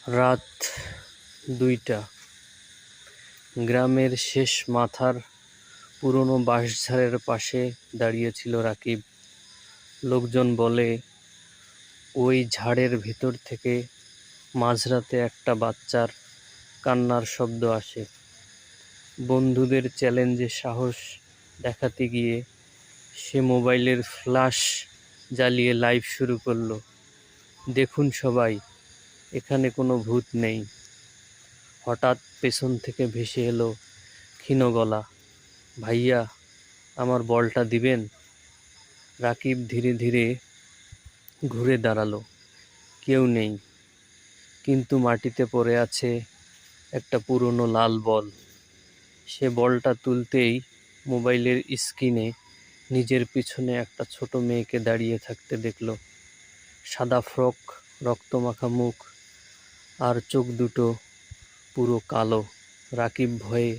রাত ২টা। গ্রামের শেষ মাথার পুরনো বাঁশঝাড়ের পাশে দাঁড়িয়েছিল রাকিব। লোকজন বলে, ওই ঝাড়ের ভেতর থেকে মাঝরাতে একটা বাচ্চার কান্নার শব্দ আসে। বন্ধুদের চ্যালেঞ্জে সাহস দেখাতে গিয়ে সে মোবাইলের ফ্ল্যাশ জ্বালিয়ে লাইভ শুরু করলো। দেখুন সবাই, এখানে কোনো ভূত নেই। হঠাৎ পেছন থেকে ভেসে এলো ক্ষীণ গলা, ভাইয়া, আমার বলটা দিবেন? রাকিব ধীরে ধীরে ঘুরে দাঁড়ালো। কেউ নেই, কিন্তু মাটিতে পড়ে আছে একটা পুরনো লাল বল। সে বলটা তুলতেই মোবাইলের স্ক্রিনে নিজের পিছনে একটা ছোট মেয়েকে দাঁড়িয়ে থাকতে দেখল। সাদা ফ্রক, রক্তমাখা মুখ, আর চোখ দুটো পুরো কালো। রাকিব ভয়ে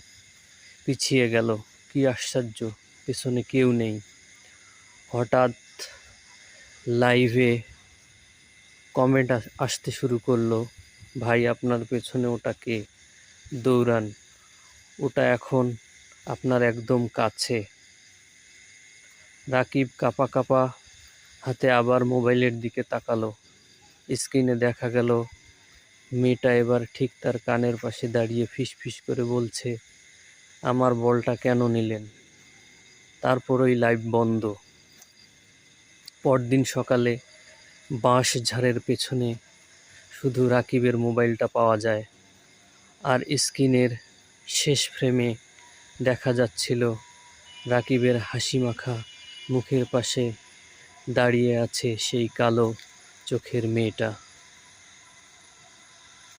পিছিয়ে গেল। কি আশ্চর্য, পেছনে কেউ নেই। হঠাৎ লাইভে কমেন্ট আসতে শুরু করলো, ভাই আপনার পেছনে ওটা কে? দৌড়ান, ওটা এখন আপনার একদম কাছে। রাকিব কাঁপা কাঁপা হাতে আবার মোবাইলের দিকে তাকালো। স্ক্রিনে দেখা গেল মেয়েটা এবার ঠিক তার কানের পাশে দাঁড়িয়ে ফিসফিস করে বলছে, আমার বলটা কেন নিলেন? তারপরই লাইভ বন্ধ। পরদিন সকালে বাঁশ ঝাড়ের পেছনে শুধু রাকিবের মোবাইলটা পাওয়া যায়, আর স্ক্রিনের শেষ ফ্রেমে দেখা যাচ্ছিল রাকিবের হাসিমাখা মুখের পাশে দাঁড়িয়ে আছে সেই কালো চোখের মেয়েটা।